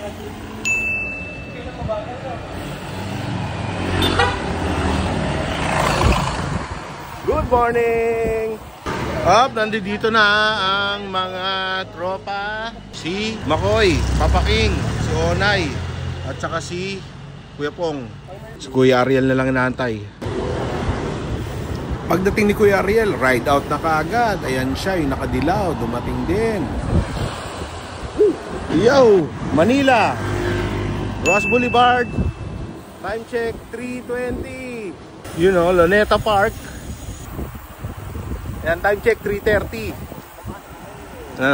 Good morning! Nandito na ang mga tropa. Si Makoy, Papa King, si Onay, at saka si Kuya Pong. Si Kuya Ariel na lang inaantay. Pagdating ni Kuya Ariel, ride out na kaagad. Ayan siya, yung nakadilaw, dumating din. Yo! Manila! Ross Boulevard. Time check, 3:20. You know, Luneta Park. Ayan, time check, 3:30.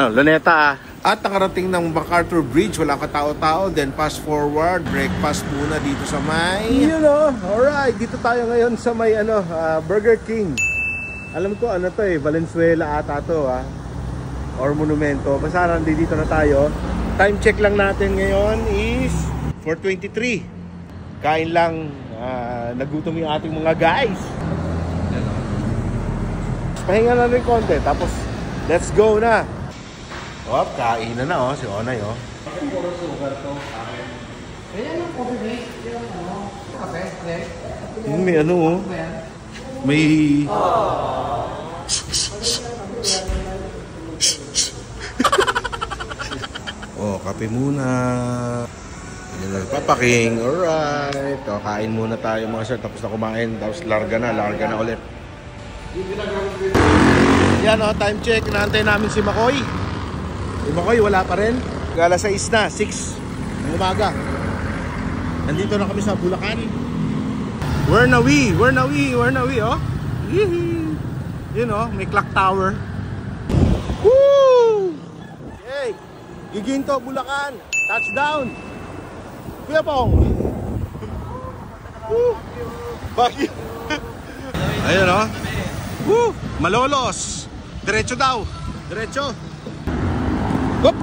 Luneta. At nakarating ng MacArthur Bridge, wala katao-tao. Then fast forward, breakfast muna dito sa may... You know, alright, dito tayo ngayon sa may Burger King. Alam ko ano to Valenzuela ata to or Monumento. Basta nandito na tayo. Time check lang natin ngayon is 4:23. Kain lang, nagutom yung ating mga guys. Pahinga na rin konti, tapos let's go na. Kain na si Onay Puro sugar to. Ayan ang coffee base. Yung kape. May may... Kape muna. Papa King, alright. Kain muna tayo mga sir, tapos na kumain. Tapos larga na ulit. Yan time check. Naantay namin si Makoy. Si Makoy wala pa rin. Alas 6 na, 6 ng umaga. Nandito na kami sa Bulacan. Where na we You know, may clock tower. Woo! Hey, Giginto, Bulacan. Touchdown. Kuya Pong. Woo! Baguio. Ayun Woo! Malolos. Diretso daw. Diretso. Hop.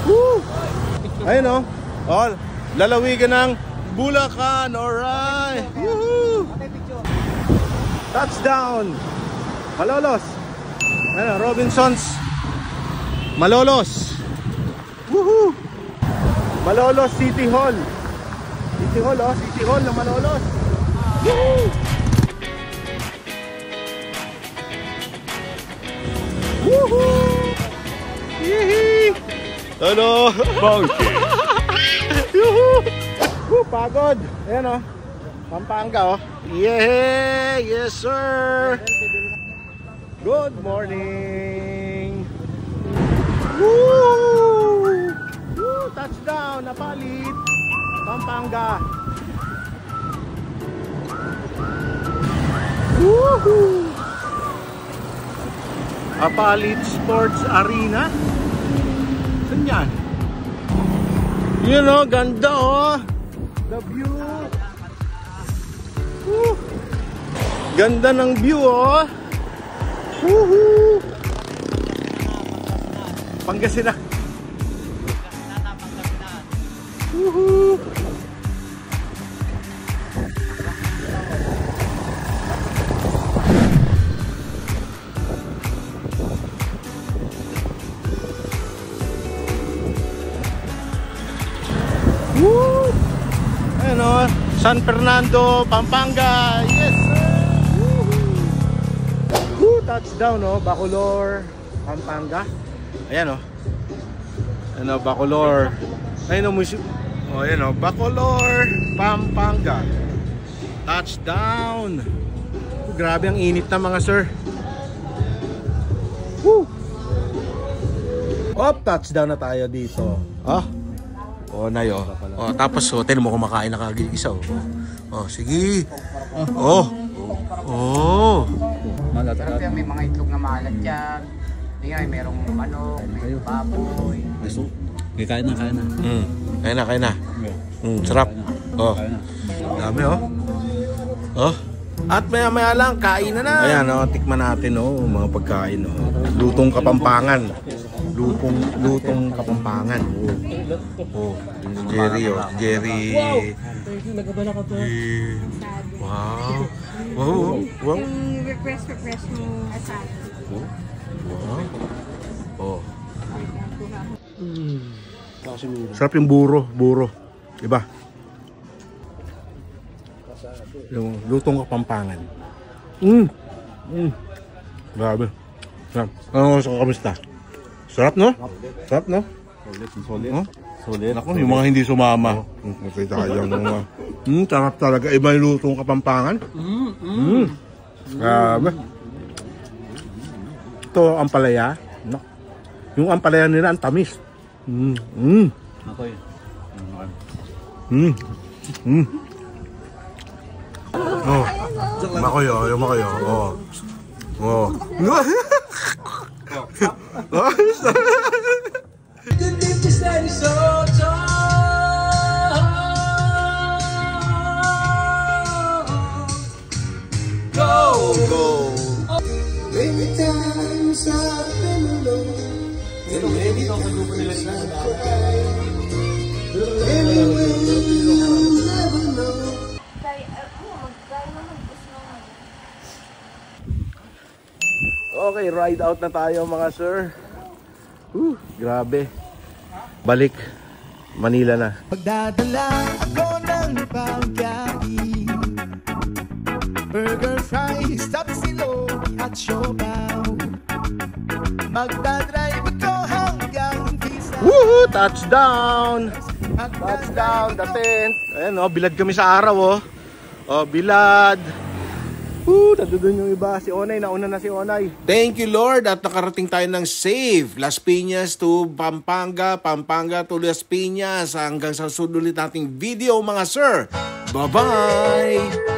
Woo! Ayun lalawigan ng Bulacan. Alright. Woohoo! Touchdown. Malolos. Ayun, Robinsons. Malolos. Woohoo! Malolos City Hall. City Hall ng Malolos. Woo! Woohoo! Yee! Hello! Yuhu! Pagod! Ayan Pampanga Yeah! Yes sir! Good morning! Woo! Woo! Touchdown! Napalit! Pampanga! Woohoo! Apalit Sports Arena. Saan yan? Ganda the view. Ganda ng view Woohoo! Pangasinan. Woohoo! Woo! Ayan San Fernando, Pampanga. Yes sir! Woo! Touchdown Bacolor, Pampanga. Ayan Bacolor. Ayun Bacolor, Pampanga. Touchdown. Grabe ang init na mga sir. Woo! Touchdown na tayo dito. Onay tapos tinan mo kumakain na kagad isa sige. Sarap yan, may mga itlog na maalat yan. Merong manok, may baboy. Kain na. Kain na. Sarap. Dami At maya lang, kain na. Ayan tikman natin mga pagkain Lutong Kapampangan. Lutong Kapampangan. Jerry Jerry. Wow. Yung request mo asado. Wow. Sarap yung buro. Diba? Yung lutong Kapampangan. Grabe. Sarap. Ano sa kamusta? Sarap, no? Sarap, no? Solid. Oh? Solid. Ako, yung mga hindi sumama. Okay tayo mga. Sarap talaga. Iba yung lutong Kapampangan. Grabe. Ito, ampalaya. No? Yung ampalaya nila, ang tamis. Ako yun. Oh. Makoyo, yung makoyo. Oh. Oh. Go. Many times I've been alone, and many times I've cried. Anyway, you'll never know. Okay, ride out na tayo mga sir. Grabe. Balik Manila na. Pagdadala ako ng pagkain, burger, fries, tapsilog at siopaw. Magdadrive ito hanggang Pisa. Woohoo! Touchdown! Touchdown, the tent. Ayan oh, bilad kami sa araw oh. Oh, bilad. Nandun yung iba. Si Onay, nauna na si Onay. Thank you Lord at nakarating tayo ng safe. Las Piñas to Pampanga, Pampanga to Las Piñas. Hanggang sa sulit nating video mga sir. Bye-bye!